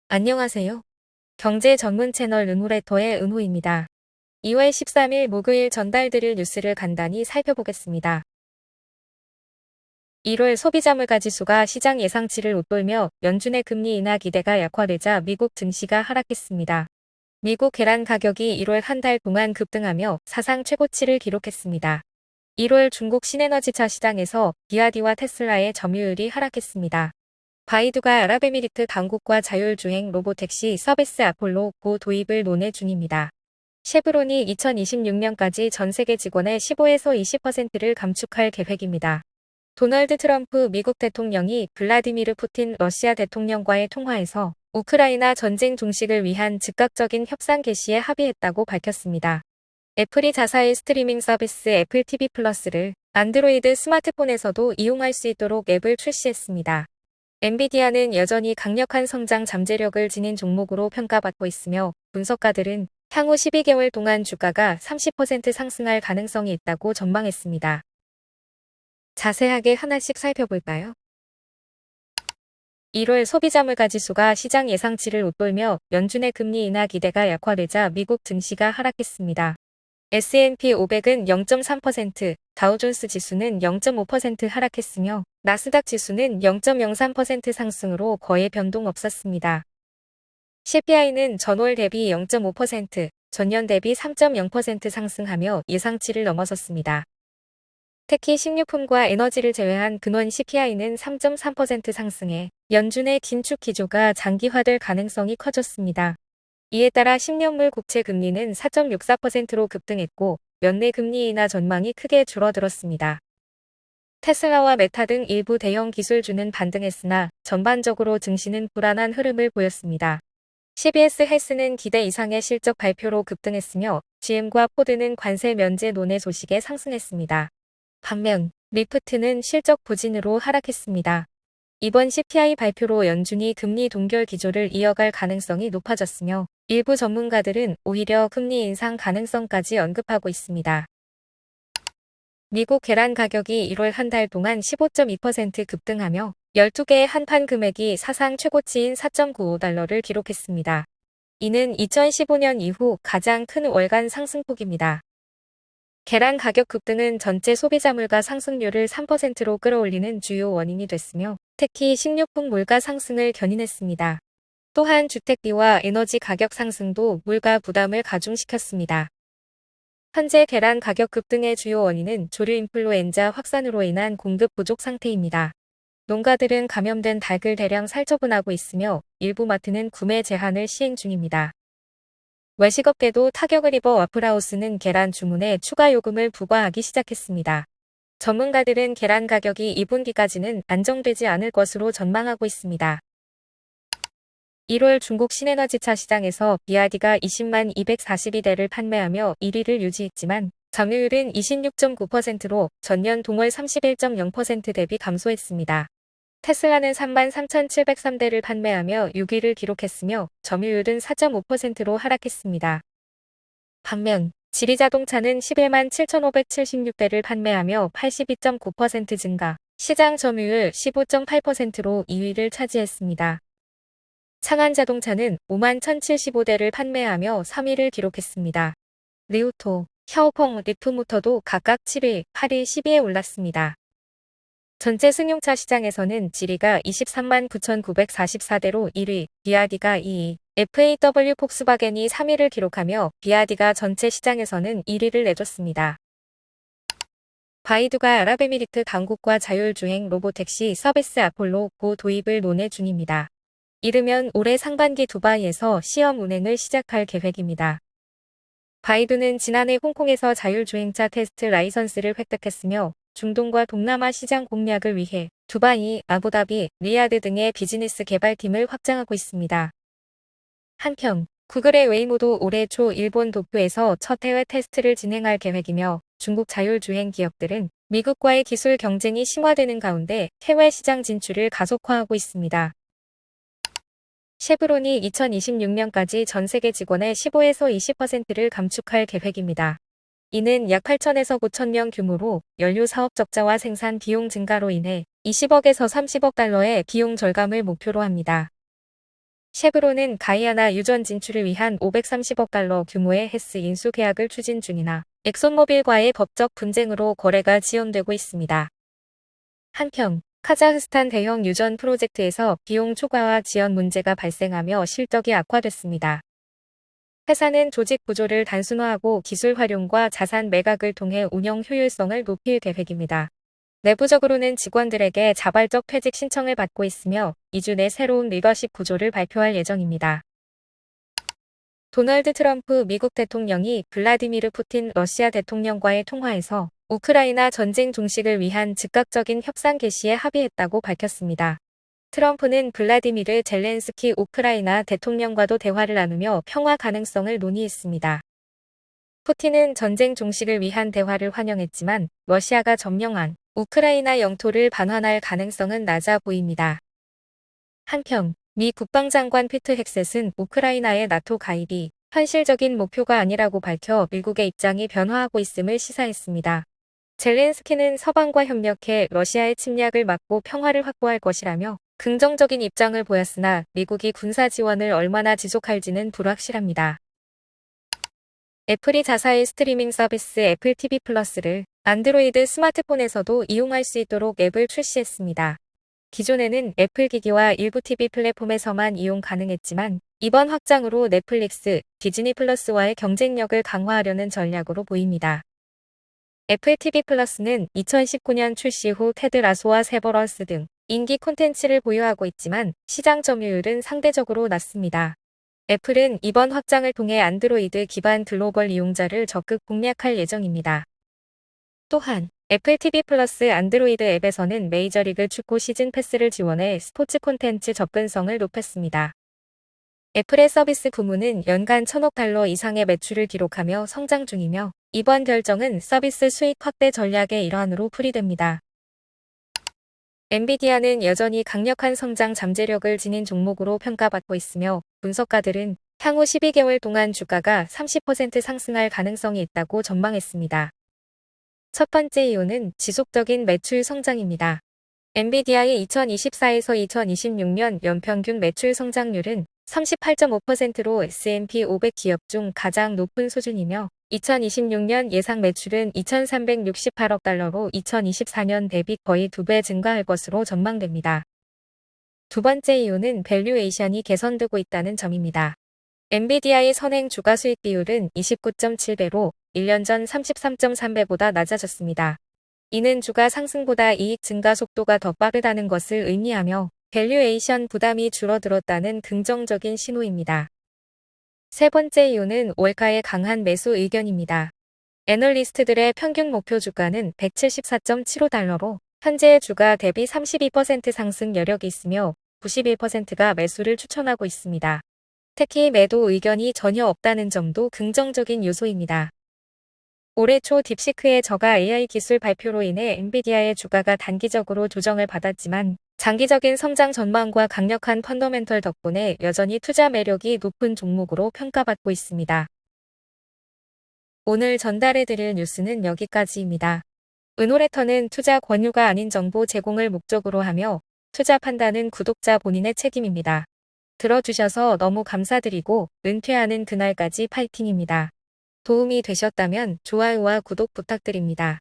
안녕하세요. 경제 전문 채널 은호레터의 은호입니다. 2월 13일 목요일 전달드릴 뉴스를 간단히 살펴보겠습니다. 1월 소비자 물가지수가 시장 예상치를 웃돌며 연준의 금리 인하 기대가 약화되자 미국 증시가 하락했습니다. 미국 계란 가격이 1월 한 달 동안 급등하며 사상 최고치를 기록했습니다. 1월 중국 신에너지차 시장에서 비아디와 테슬라의 점유율이 하락했습니다. 바이두가 아랍에미리트 강국과 자율주행 로보택시 서비스 아폴로 고 도입을 논의 중입니다. 쉐브론이 2026년까지 전 세계 직원의 15에서 20%를 감축할 계획입니다. 도널드 트럼프 미국 대통령이 블라디미르 푸틴 러시아 대통령과의 통화에서 우크라이나 전쟁 종식을 위한 즉각적인 협상 개시에 합의했다고 밝혔습니다. 애플이 자사의 스트리밍 서비스 애플 TV 플러스를 안드로이드 스마트폰에서도 이용할 수 있도록 앱을 출시했습니다. 엔비디아는 여전히 강력한 성장 잠재력을 지닌 종목으로 평가받고 있으며 분석가들은 향후 12개월 동안 주가가 30% 상승할 가능성이 있다고 전망했습니다. 자세하게 하나씩 살펴볼까요? 1월 소비자 물가지수가 시장 예상치를 웃돌며 연준의 금리 인하 기대가 약화되자 미국 증시가 하락했습니다. S&P 500은 0.3%, 다우존스 지수는 0.5% 하락했으며 나스닥 지수는 0.03% 상승으로 거의 변동 없었습니다. CPI는 전월 대비 0.5%, 전년 대비 3.0% 상승하며 예상치를 넘어섰습니다. 특히 식료품과 에너지를 제외한 근원 CPI는 3.3% 상승해 연준의 긴축 기조가 장기화될 가능성이 커졌습니다. 이에 따라 10년물 국채 금리는 4.64%로 급등했고 연내 금리 인하 전망이 크게 줄어들었습니다. 테슬라와 메타 등 일부 대형 기술주는 반등했으나 전반적으로 증시는 불안한 흐름을 보였습니다. CBS 헬스는 기대 이상의 실적 발표로 급등했으며 GM과 포드는 관세 면제 논의 소식에 상승했습니다. 반면 리프트는 실적 부진으로 하락했습니다. 이번 CPI 발표로 연준이 금리 동결 기조를 이어갈 가능성이 높아졌으며 일부 전문가들은 오히려 금리 인상 가능성까지 언급하고 있습니다. 미국 계란 가격이 1월 한 달 동안 15.2% 급등하며 12개의 한판 금액이 사상 최고치인 4.95달러를 기록했습니다. 이는 2015년 이후 가장 큰 월간 상승폭입니다. 계란 가격 급등은 전체 소비자 물가 상승률을 3%로 끌어올리는 주요 원인이 됐으며 특히 식료품 물가 상승을 견인했습니다. 또한 주택비와 에너지 가격 상승도 물가 부담을 가중시켰습니다. 현재 계란 가격 급등의 주요 원인은 조류 인플루엔자 확산으로 인한 공급 부족 상태입니다. 농가들은 감염된 닭을 대량 살처분하고 있으며 일부 마트는 구매 제한을 시행 중입니다. 외식업계도 타격을 입어 와플하우스는 계란 주문에 추가 요금을 부과하기 시작했습니다. 전문가들은 계란 가격이 2분기까지는 안정되지 않을 것으로 전망하고 있습니다. 1월 중국 신에너지차 시장에서 비아디가 20만 242대를 판매하며 1위를 유지했지만 점유율은 26.9%로 전년 동월 31.0% 대비 감소했습니다. 테슬라는 3만 3,703대를 판매하며 6위를 기록했으며 점유율은 4.5%로 하락했습니다. 반면 지리자동차는 11만 7,576대를 판매하며 82.9% 증가, 시장 점유율 15.8%로 2위를 차지했습니다. 창안자동차는 5만 1,075대를 판매하며 3위를 기록했습니다. 리오토, 샤오펑, 리프모터도 각각 7위, 8위, 10위에 올랐습니다. 전체 승용차 시장에서는 지리가 23만 9,944대로 1위, 비아디가 2위, FAW 폭스바겐이 3위를 기록하며 비아디가 전체 시장에서는 1위를 내줬습니다. 바이두가 아랍에미리트 강국과 자율주행 로보택시 서비스 아폴로 고 도입을 논의 중입니다. 이르면 올해 상반기 두바이에서 시험 운행을 시작할 계획입니다. 바이두는 지난해 홍콩에서 자율주행차 테스트 라이선스를 획득했으며 중동과 동남아 시장 공략을 위해 두바이, 아부다비, 리야드 등의 비즈니스 개발팀을 확장하고 있습니다. 한편 구글의 웨이모도 올해 초 일본 도쿄에서 첫 해외 테스트를 진행할 계획이며 중국 자율주행 기업들은 미국과의 기술 경쟁이 심화되는 가운데 해외 시장 진출을 가속화하고 있습니다. 쉐브론이 2026년까지 전 세계 직원의 15에서 20%를 감축할 계획입니다. 이는 약 8천에서 9천 명 규모로 연료 사업 적자와 생산 비용 증가로 인해 20억에서 30억 달러의 비용 절감을 목표로 합니다. 쉐브론은 가이아나 유전 진출을 위한 530억 달러 규모의 헤스 인수 계약을 추진 중이나 엑손모빌과의 법적 분쟁으로 거래가 지연되고 있습니다. 한편 카자흐스탄 대형 유전 프로젝트에서 비용 초과와 지연 문제가 발생하며 실적이 악화됐습니다. 회사는 조직 구조를 단순화하고 기술 활용과 자산 매각을 통해 운영 효율성을 높일 계획입니다. 내부적으로는 직원들에게 자발적 퇴직 신청을 받고 있으며 2주 내 새로운 리더십 구조를 발표할 예정입니다. 도널드 트럼프 미국 대통령이 블라디미르 푸틴 러시아 대통령과의 통화에서 우크라이나 전쟁 종식을 위한 즉각적인 협상 개시에 합의했다고 밝혔습니다. 트럼프는 블라디미르 젤렌스키 우크라이나 대통령과도 대화를 나누며 평화 가능성을 논의했습니다. 푸틴은 전쟁 종식을 위한 대화를 환영했지만 러시아가 점령한 우크라이나 영토를 반환할 가능성은 낮아 보입니다. 한편 미 국방장관 피트 헥셋은 우크라이나의 나토 가입이 현실적인 목표가 아니라고 밝혀 미국의 입장이 변화하고 있음을 시사했습니다. 젤렌스키는 서방과 협력해 러시아의 침략을 막고 평화를 확보할 것이라며 긍정적인 입장을 보였으나 미국이 군사 지원을 얼마나 지속할지는 불확실합니다. 애플이 자사의 스트리밍 서비스 애플 TV 플러스를 안드로이드 스마트폰에서도 이용할 수 있도록 앱을 출시했습니다. 기존에는 애플 기기와 일부 TV 플랫폼에서만 이용 가능했지만 이번 확장으로 넷플릭스, 디즈니 플러스와의 경쟁력을 강화하려는 전략으로 보입니다. 애플 TV 플러스는 2019년 출시 후 테드 라소와 세버런스 등 인기 콘텐츠를 보유하고 있지만 시장 점유율은 상대적으로 낮습니다. 애플은 이번 확장을 통해 안드로이드 기반 글로벌 이용자를 적극 공략할 예정입니다. 또한 애플 TV 플러스 안드로이드 앱에서는 메이저리그 축구 시즌 패스를 지원해 스포츠 콘텐츠 접근성을 높였습니다. 애플의 서비스 부문은 연간 1,000억 달러 이상의 매출을 기록하며 성장 중이며 이번 결정은 서비스 수익 확대 전략의 일환으로 풀이됩니다. 엔비디아는 여전히 강력한 성장 잠재력을 지닌 종목으로 평가받고 있으며 분석가들은 향후 12개월 동안 주가가 30% 상승할 가능성이 있다고 전망했습니다. 첫 번째 이유는 지속적인 매출 성장입니다. 엔비디아의 2024에서 2026년 연평균 매출 성장률은 38.5%로 S&P 500 기업 중 가장 높은 수준이며 2026년 예상 매출은 2,368억 달러로 2024년 대비 거의 2배 증가할 것으로 전망됩니다. 두 번째 이유는 밸류에이션이 개선되고 있다는 점입니다. 엔비디아의 선행 주가 수익 비율은 29.7배로 1년 전 33.3배보다 낮아졌습니다. 이는 주가 상승보다 이익 증가 속도가 더 빠르다는 것을 의미하며 밸류에이션 부담이 줄어들었다는 긍정적인 신호입니다. 세 번째 이유는 월가의 강한 매수 의견입니다. 애널리스트들의 평균 목표 주가는 174.75달러로 현재의 주가 대비 32% 상승 여력이 있으며 91%가 매수를 추천하고 있습니다. 특히 매도 의견이 전혀 없다는 점도 긍정적인 요소입니다. 올해 초 딥시크의 저가 AI 기술 발표로 인해 엔비디아의 주가가 단기적으로 조정을 받았지만 장기적인 성장 전망과 강력한 펀더멘털 덕분에 여전히 투자 매력이 높은 종목으로 평가받고 있습니다. 오늘 전달해드릴 뉴스는 여기까지입니다. 은오레터는 투자 권유가 아닌 정보 제공을 목적으로 하며 투자 판단은 구독자 본인의 책임입니다. 들어주셔서 너무 감사드리고 은퇴하는 그날까지 파이팅입니다. 도움이 되셨다면 좋아요와 구독 부탁드립니다.